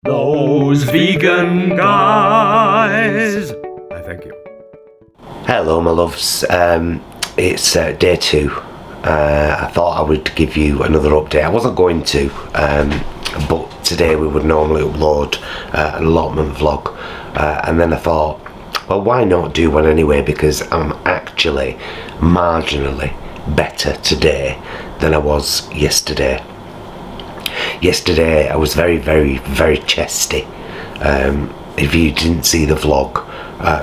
Those vegan guys. Thank you. Hello, my loves. It's day 2. I thought I would give you another update. I wasn't going to, but today we would normally upload an allotment vlog, and then I thought, well, why not do one anyway, because I'm actually marginally better today than I was yesterday. Yesterday I was very, very, very chesty. If you didn't see the vlog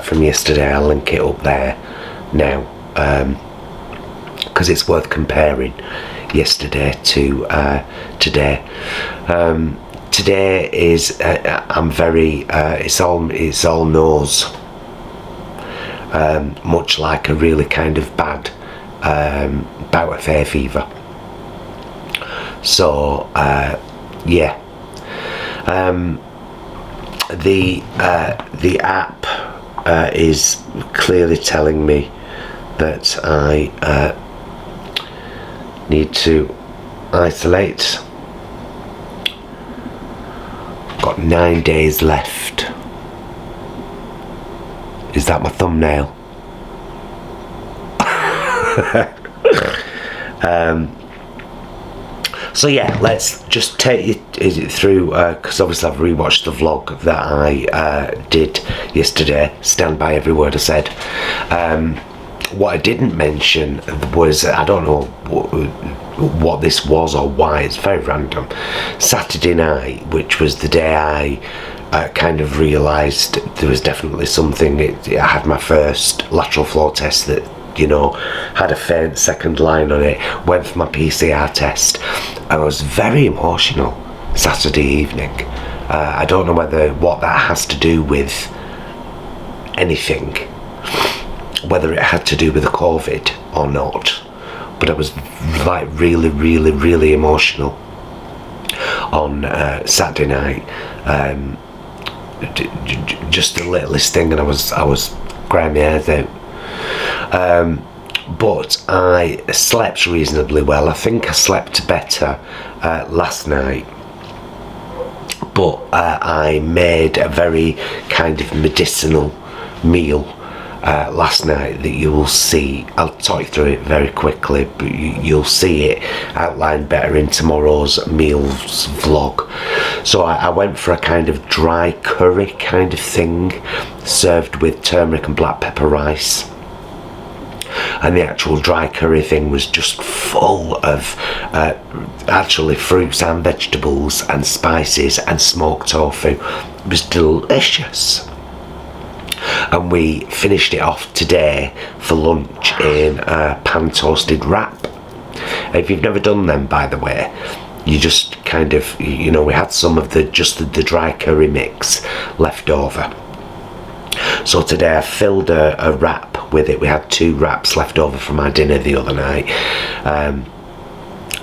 from yesterday, I'll link it up there now, because it's worth comparing yesterday to today. Today is I'm very it's all nose, much like a really kind of bad bout of hay fever. So yeah, the app is clearly telling me that I need to isolate. Got 9 days left. Is that my thumbnail? So yeah, let's just take it through, because obviously I've rewatched the vlog that I did yesterday. Stand by every word I said. What I didn't mention was, I don't know what this was or why, it's very random. Saturday night, which was the day I kind of realised there was definitely something. I had my first lateral flow test that, you know, had a faint second line on it. Went for my PCR test. I was very emotional Saturday evening. I don't know what that has to do with anything, whether it had to do with the COVID or not, but I was like really, really, really emotional on Saturday night. Just the littlest thing, and I was crying my eyes out. But I slept reasonably well. I think I slept better last night, but I made a very kind of medicinal meal last night that you will see. I'll talk you through it very quickly, but you'll see it outlined better in tomorrow's meals vlog. So I went for a kind of dry curry kind of thing, served with turmeric and black pepper rice. And the actual dry curry thing was just full of actually fruits and vegetables and spices and smoked tofu. It was delicious. And we finished it off today for lunch in a pan toasted wrap. If you've never done them, by the way, you just kind of, you know, we had some of the dry curry mix left over. So today I filled a wrap with it. We had 2 wraps left over from our dinner the other night.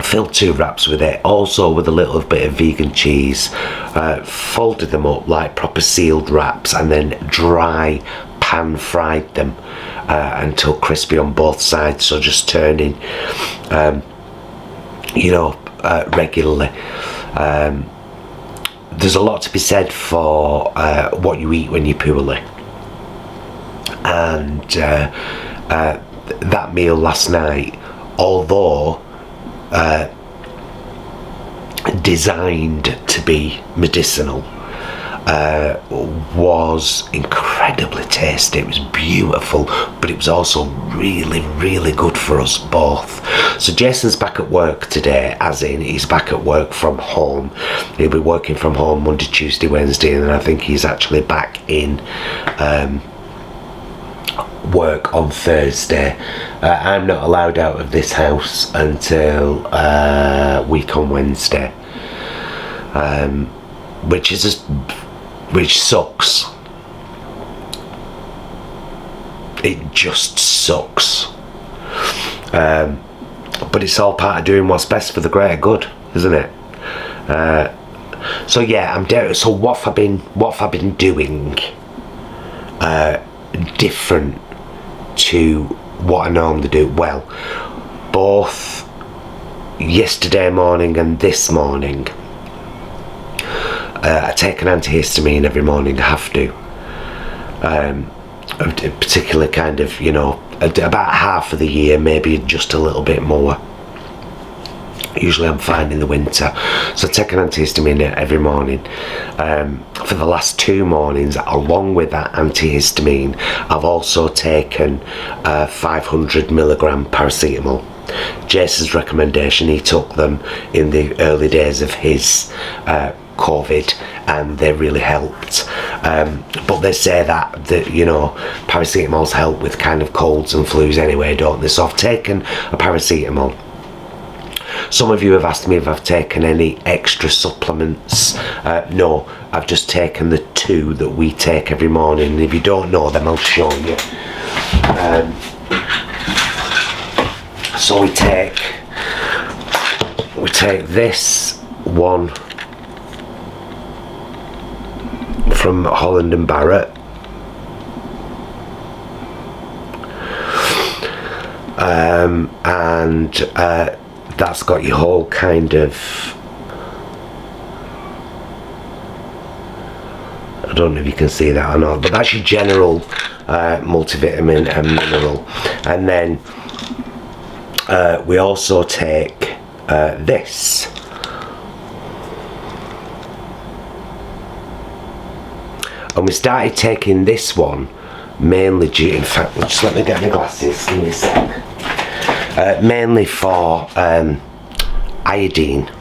Filled 2 wraps with it, also with a little bit of vegan cheese. Folded them up like proper sealed wraps, and then dry pan fried them until crispy on both sides. So just turning, you know, regularly. There's a lot to be said for what you eat when you're poorly. And that meal last night, although designed to be medicinal, was incredibly tasty. It was beautiful, but it was also really, really good for us both. So Jason's back at work today, as in he's back at work from home. He'll be working from home Monday, Tuesday, Wednesday, and then I think he's actually back in work on Thursday. I'm not allowed out of this house until week on Wednesday, which sucks. It just sucks. But it's all part of doing what's best for the greater good, isn't it? So yeah, so what have I been doing different to what I normally do? Well, both yesterday morning and this morning, I take an antihistamine every morning. I have to. Particularly kind of, you know, about half of the year, maybe just a little bit more. Usually I'm fine in the winter, so I take an antihistamine every morning. For the last 2 mornings, along with that antihistamine, I've also taken 500mg paracetamol. Jason's recommendation, he took them in the early days of his COVID, and they really helped. But they say that you know, paracetamols help with kind of colds and flus anyway, don't they? So I've taken a paracetamol. Some of you have asked me if I've taken any extra supplements. No, I've just taken the 2 that we take every morning. And if you don't know them, I'll show you. So we take this one from Holland and Barrett. That's got your whole kind of, I don't know if you can see that or not, but that's your general multivitamin and mineral. And then we also take this. And we started taking this one mainly due, in fact, just let me get my glasses, give me a sec. Mainly for iodine.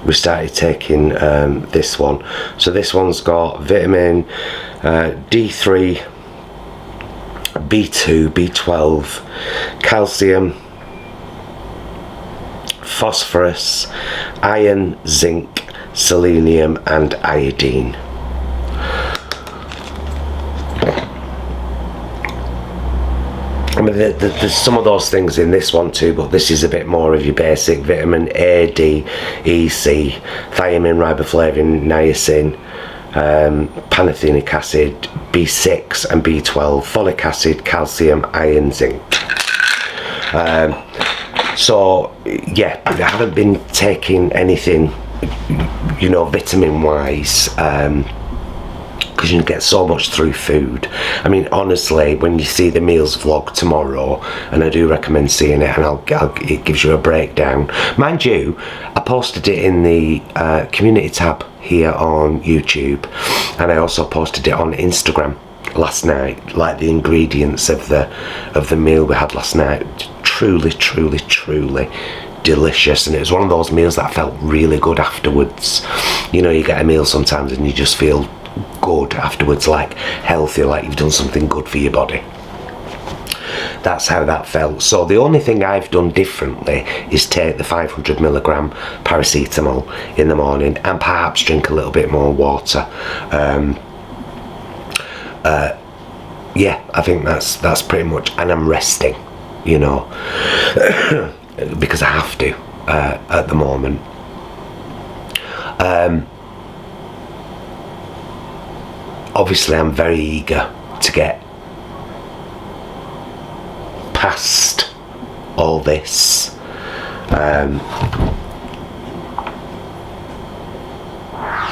We started taking this one. So this one's got vitamin D3, B2, B12, calcium, phosphorus, iron, zinc, selenium and iodine. I mean, there's some of those things in this one too, but this is a bit more of your basic vitamin A, D, E, C, thiamine, riboflavin, niacin, pantothenic acid, B6 and B12, folic acid, calcium, iron, zinc. So yeah, I haven't been taking anything, you know, vitamin wise, because you get so much through food. I mean, honestly, when you see the meals vlog tomorrow, and I do recommend seeing it, and it gives you a breakdown. Mind you, I posted it in the community tab here on YouTube, and I also posted it on Instagram last night, like the ingredients of the meal we had last night. Truly, truly, truly delicious, and it was one of those meals that felt really good afterwards. You know, you get a meal sometimes and you just feel good afterwards, like healthy, like you've done something good for your body. That's how that felt. So the only thing I've done differently is take the 500mg paracetamol in the morning and perhaps drink a little bit more water. Yeah, I think that's pretty much, and I'm resting, you know, because I have to at the moment. Obviously I'm very eager to get past all this.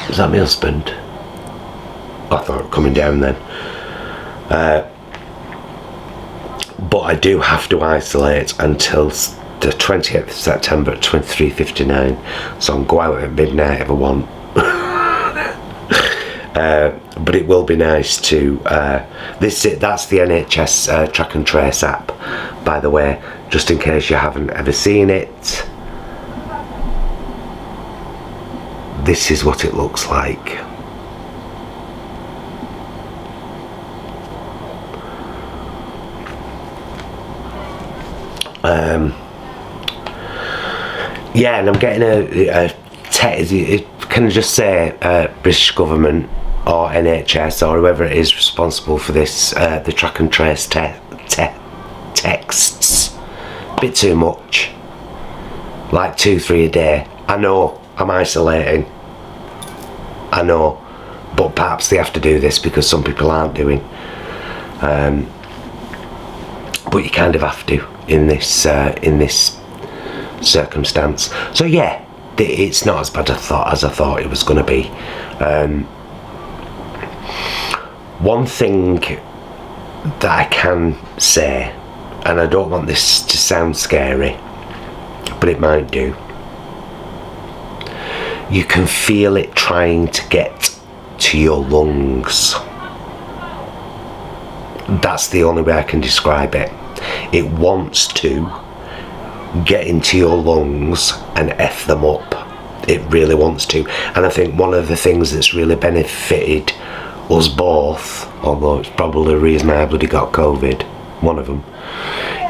Is that my husband? I thought coming down then. But I do have to isolate until the 20th of September at 23:59, so I can go out at midnight if I want. But it will be nice to that's the NHS track and trace app, by the way, just in case you haven't ever seen it. This is what it looks like. Yeah, and I'm getting can I just say British government or NHS or whoever it is responsible for this, the track and trace texts, a bit too much, like 2-3 a day. I know I'm isolating, I know, but perhaps they have to do this because some people aren't doing, but you kind of have to in this circumstance. So yeah, it's not as bad as I thought it was going to be. One thing that I can say, and I don't want this to sound scary, but it might do, you can feel it trying to get to your lungs. That's the only way I can describe it. It wants to get into your lungs and F them up. It really wants to. And I think one of the things that's really benefited us both, although it's probably the reason I bloody got COVID, one of them,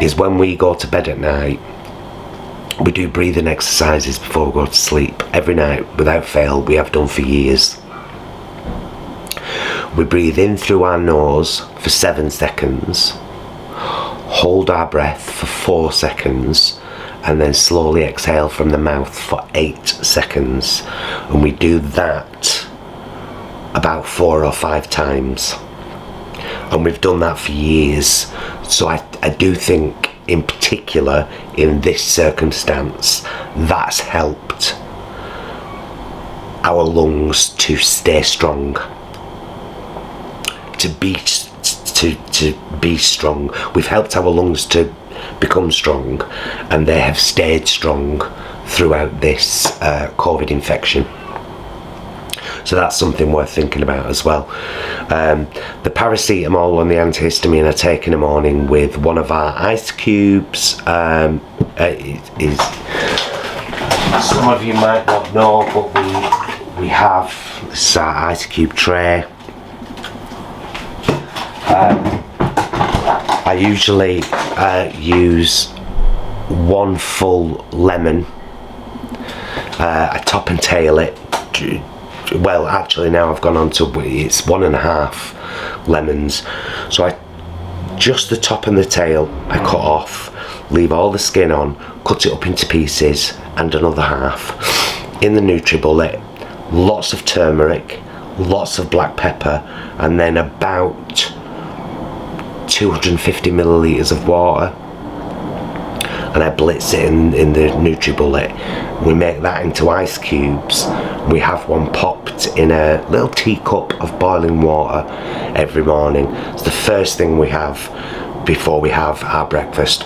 is when we go to bed at night, we do breathing exercises before we go to sleep. Every night, without fail, we have done for years. We breathe in through our nose for 7 seconds, hold our breath for 4 seconds, and then slowly exhale from the mouth for 8 seconds. And we do that about 4 or 5 times. And we've done that for years. So I do think, in particular, in this circumstance, that's helped our lungs to stay strong. To be strong. We've helped our lungs to become strong, and they have stayed strong throughout this COVID infection. So that's something worth thinking about as well. The paracetamol and the antihistamine are taken in the morning with one of our ice cubes. Some of you might not know, but we have this ice cube tray. I usually use 1 full lemon. I top and tail it. Well, actually now I've gone on to, it's 1.5 lemons. So just the top and the tail I cut off, leave all the skin on, cut it up into pieces, and another half. In the NutriBullet, lots of turmeric, lots of black pepper, and then about 250 millilitres of water, and I blitz it in the NutriBullet. We make that into ice cubes. We have one popped in a little teacup of boiling water every morning. It's the first thing we have before we have our breakfast.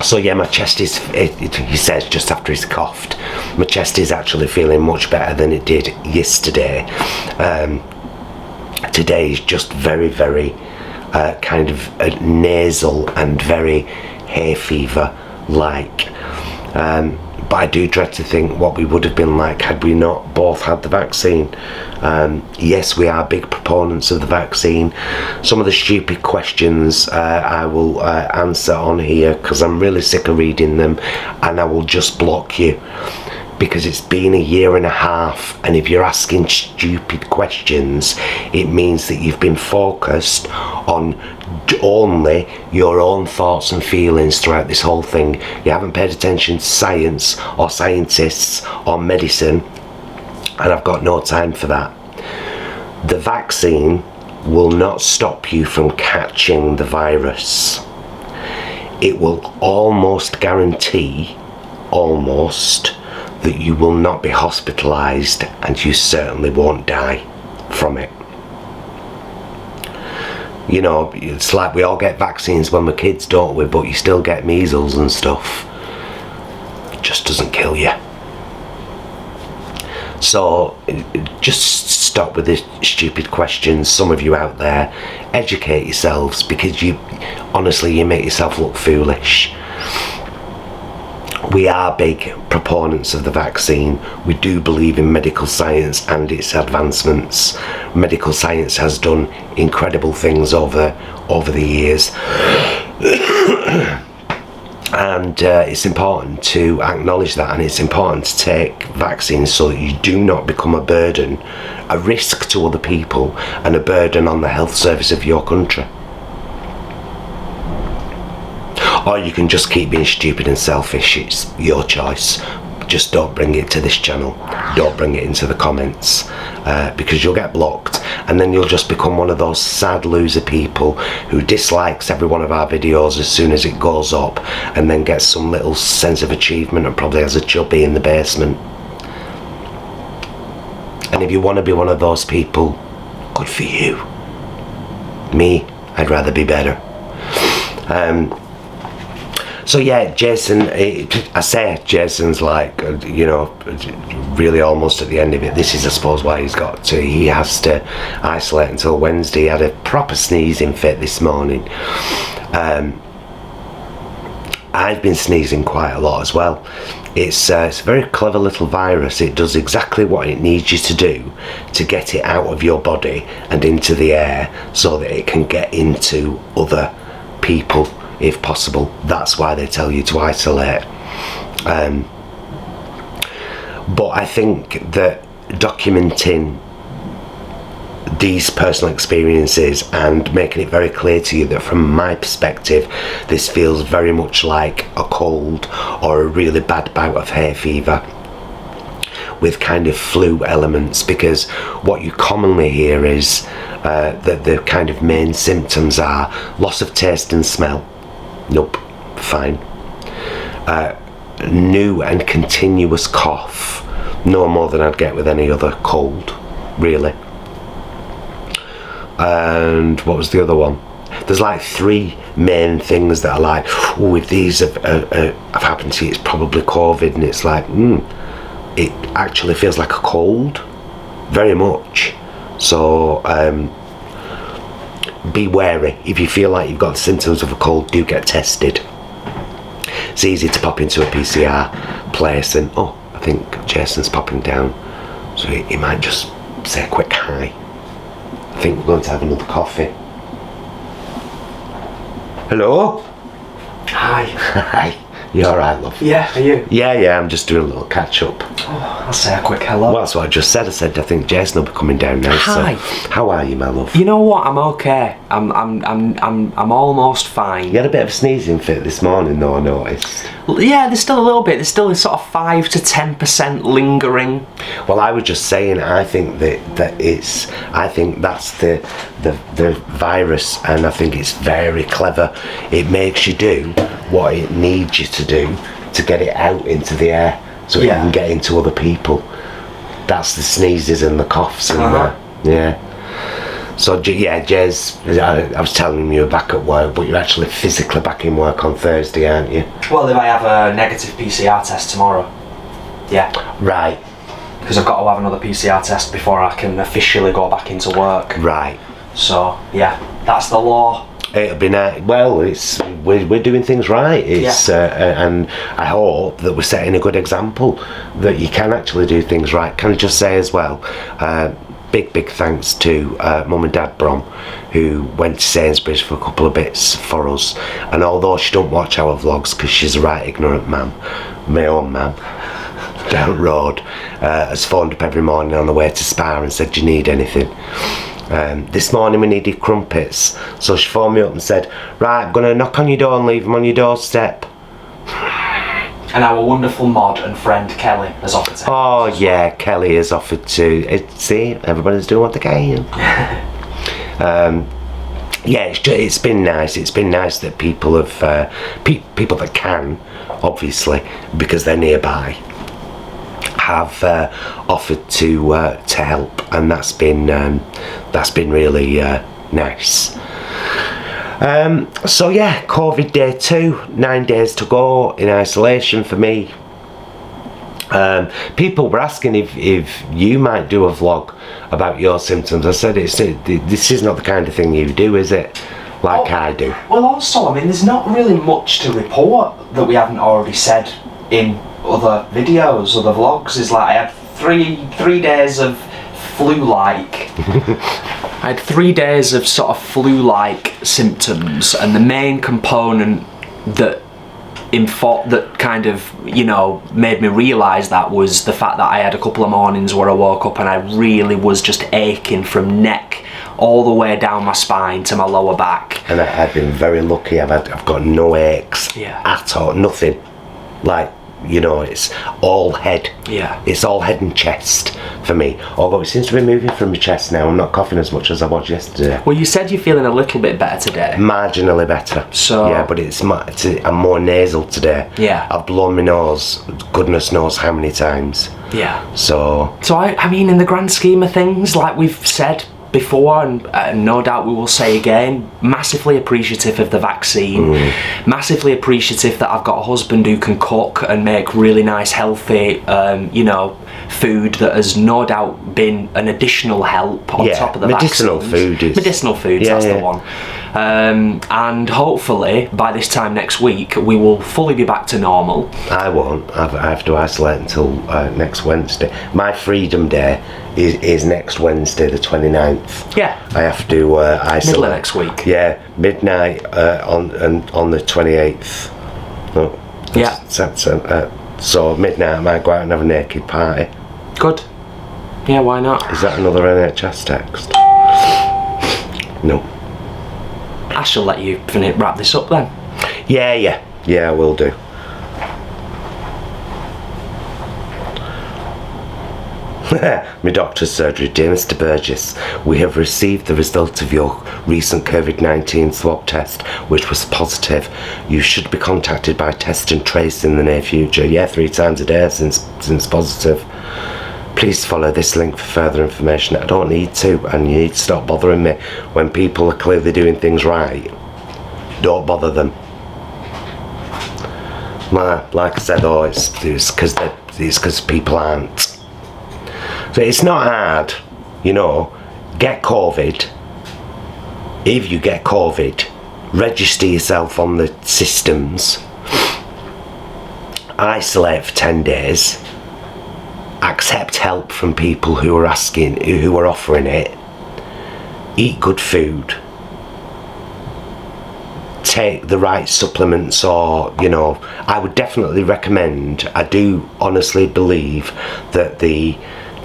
So yeah, my chest is, he says just after he's coughed, my chest is actually feeling much better than it did yesterday. Today is just very, very kind of nasal and very hay fever like. But I do dread to think what we would have been like had we not both had the vaccine. Yes, we are big proponents of the vaccine. Some of the stupid questions I will answer on here because I'm really sick of reading them, and I will just block you. Because it's been 1.5 years, and if you're asking stupid questions, it means that you've been focused on only your own thoughts and feelings throughout this whole thing. You haven't paid attention to science or scientists or medicine, and I've got no time for that. The vaccine will not stop you from catching the virus. It will almost guarantee, that you will not be hospitalised, and you certainly won't die from it. You know, it's like we all get vaccines when we're kids, don't we? But you still get measles and stuff. It just doesn't kill you. So just stop with the stupid questions. Some of you out there, educate yourselves, because you make yourself look foolish. We are big proponents of the vaccine. We do believe in medical science and its advancements. Medical science has done incredible things over the years. And it's important to acknowledge that, and it's important to take vaccines so that you do not become a burden, a risk to other people, and a burden on the health service of your country. Or you can just keep being stupid and selfish. It's your choice. Just don't bring it to this channel. Don't bring it into the comments, because you'll get blocked, and then you'll just become one of those sad loser people who dislikes every one of our videos as soon as it goes up, and then gets some little sense of achievement and probably has a chubby in the basement. And if you want to be one of those people, good for you. Me, I'd rather be better. So yeah, Jason, I say Jason's like, you know, really almost at the end of it. This is, I suppose, why he has to isolate until Wednesday. He had a proper sneezing fit this morning. I've been sneezing quite a lot as well. It's a very clever little virus. It does exactly what it needs you to do to get it out of your body and into the air so that it can get into other people if possible. That's why they tell you to isolate. But I think that documenting these personal experiences and making it very clear to you that from my perspective this feels very much like a cold or a really bad bout of hay fever with kind of flu elements, because what you commonly hear is that the kind of main symptoms are loss of taste and smell. Nope, fine. New and continuous cough, no more than I'd get with any other cold, really. And what was the other one? There's like 3 main things that are like, oh, if these have happened to you, it's probably COVID. And it's like, it actually feels like a cold, very much. So be wary. If you feel like you've got symptoms of a cold, do get tested. It's easy to pop into a PCR place and, oh, I think Jason's popping down, so he might just say a quick hi. I think we're going to have another coffee. Hello? Hi. Hi. You alright, love? Yeah, are you? Yeah, I'm just doing a little catch up. Oh, I'll say a quick hello. Well, that's what I just said. I said I think Jason will be coming down now. Hi. So, how are you, my love? You know what? I'm okay. I'm almost fine. You had a bit of a sneezing fit this morning, though, I noticed. Yeah, there's still a little bit. There's still a sort of 5 to 10% lingering. Well, I was just saying, I think I think that's the virus, and I think it's very clever. It makes you do what it needs you to do to get it out into the air, so it can get into other people. That's the sneezes and the coughs and yeah. So yeah, Jez, I was telling you were back at work, but you're actually physically back in work on Thursday, aren't you? Well, if I have a negative PCR test tomorrow, yeah. Right. Because I've got to have another PCR test before I can officially go back into work. Right. So yeah, that's the law. It'll be nice. Well, we're doing things right. And I hope that we're setting a good example that you can actually do things right. Can I just say as well, big thanks to Mum and Dad Brom, who went to Sainsbury's for a couple of bits for us. And although she don't watch our vlogs because she's a right ignorant man, my own man down the road, has phoned up every morning on the way to Spa and said, do you need anything? This morning we needed crumpets, so she phoned me up and said, right, I'm going to knock on your door and leave them on your doorstep. And our wonderful mod and friend Kelly has offered to. Oh yeah, Kelly has offered to. See, everybody's doing what they can. Yeah, it's been nice. It's been nice that people have people that can, obviously, because they're nearby, have offered to help, and that's been really nice. So yeah, COVID day 2, 9 days to go in isolation for me. People were asking if you might do a vlog about your symptoms. I said this is not the kind of thing you do, is it? Like I do. Well, also, I mean, there's not really much to report that we haven't already said in other videos, other vlogs. Is like I had three days of flu-like. I had 3 days of sort of flu-like symptoms, and the main component that kind of, you know, made me realise that was the fact that I had a couple of mornings where I woke up and I really was just aching from neck all the way down my spine to my lower back. And I've been very lucky. I've got no aches at all, nothing. Like you know, it's all head. Yeah. It's all head and chest for me. Although it seems to be moving from my chest now. I'm not coughing as much as I was yesterday. Well, you said you're feeling a little bit better today. Marginally better. So yeah, but I'm more nasal today. Yeah. I've blown my nose, goodness knows how many times. Yeah. So I mean, in the grand scheme of things, like we've said before, and no doubt we will say again, massively appreciative of the vaccine, massively appreciative that I've got a husband who can cook and make really nice, healthy, you know, food that has no doubt been an additional help on top of the medicinal vaccines. food. Medicinal foods, that's the one. And hopefully by this time next week we will fully be back to normal. I won't. I have to isolate until next Wednesday. My Freedom Day is next Wednesday, the 29th. Yeah. I have to isolate. Middle of next week. Yeah, midnight on the 28th. Oh, so midnight I might go out and have a naked party. Good. Yeah, why not? Is that another NHS text? No. I shall let you wrap this up then. Yeah, I will do. My doctor's surgery. Dear Mr. Burgess, we have received the result of your recent COVID-19 swab test, which was positive. You should be contacted by Test and Trace in the near future. Yeah, 3 times a day since positive. Please follow this link for further information. I don't need to, and you need to stop bothering me when people are clearly doing things right. Don't bother them. Like I said, though, it's because people aren't. So it's not hard, you know. Get COVID. If you get COVID, register yourself on the systems. Isolate for 10 days. Accept help from people who are offering it. Eat good food. Take the right supplements, or, you know, I would definitely recommend, I do honestly believe that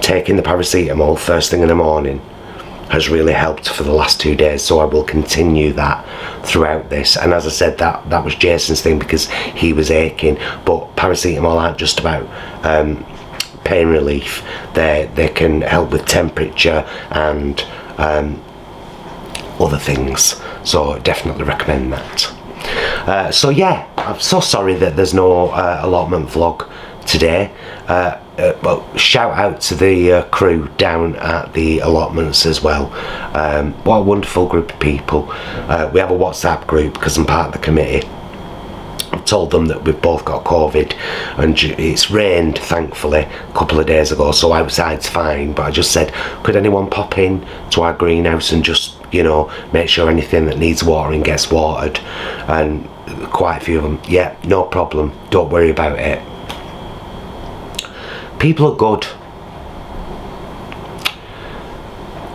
taking the paracetamol first thing in the morning has really helped for the last 2 days, so I will continue that throughout this. And as I said, that was Jason's thing because he was aching, but paracetamol aren't just about pain relief. They can help with temperature and other things, so definitely recommend that. So yeah, I'm so sorry that there's no allotment vlog today. But shout out to the crew down at the allotments as well. What a wonderful group of people. We have a WhatsApp group because I'm part of the committee. I've told them that we've both got COVID, and it's rained thankfully a couple of days ago, so outside's fine, but I just said, could anyone pop in to our greenhouse and just, you know, make sure anything that needs watering gets watered? And quite a few of them, yeah, no problem, don't worry about it. People are good,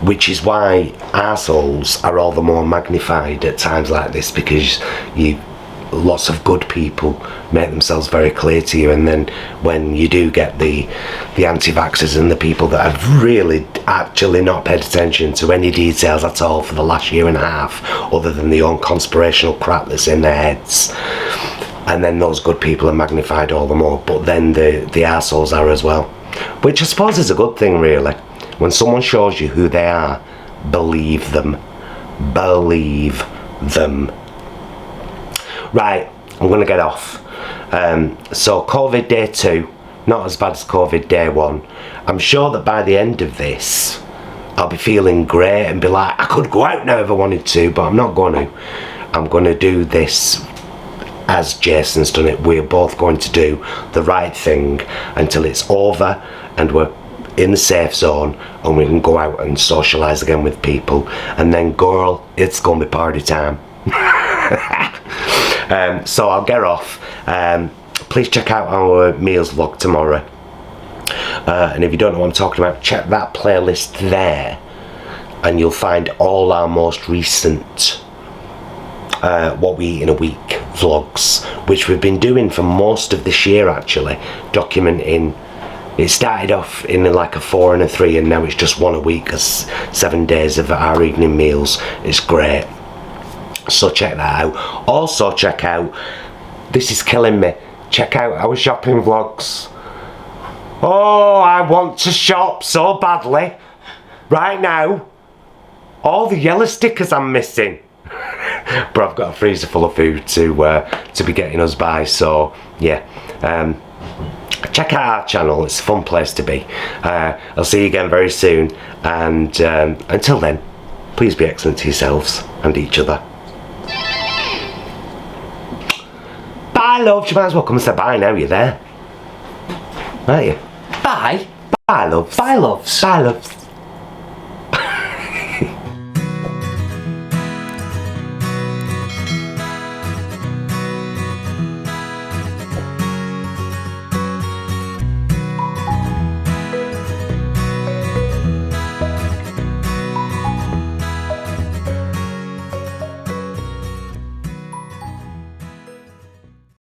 which is why arseholes are all the more magnified at times like this, because lots of good people make themselves very clear to you, and then when you do get the anti-vaxxers and the people that have really actually not paid attention to any details at all for the last year and a half, other than the own conspirational crap that's in their heads, and then those good people are magnified all the more, but then the arseholes are as well, which I suppose is a good thing really. When someone shows you who they are, believe them. Right, I'm going to get off. So COVID day 2, not as bad as COVID day 1. I'm sure that by the end of this, I'll be feeling great and be like, I could go out now if I wanted to, but I'm not going to. I'm going to do this as Jason's done it. We're both going to do the right thing until it's over and we're in the safe zone and we can go out and socialise again with people. And then, girl, it's going to be party time. So I'll get off. Please check out our meals vlog tomorrow, and if you don't know what I'm talking about, check that playlist there and you'll find all our most recent what we eat in a week vlogs, which we've been doing for most of this year actually, documenting. It started off in like a 4 and a 3 and now it's just 1 a week, 7 days of our evening meals. It's great. So check that out. Also check out, this is killing me, check out our shopping vlogs. Oh, I want to shop so badly. Right now. All the yellow stickers I'm missing. But I've got a freezer full of food to be getting us by, so yeah. Check out our channel, it's a fun place to be. I'll see you again very soon, and until then, please be excellent to yourselves and each other. Bye, love. You might as well come and say bye now, you're there. Aren't you? Bye. Bye, loves. Bye, loves. Bye, loves.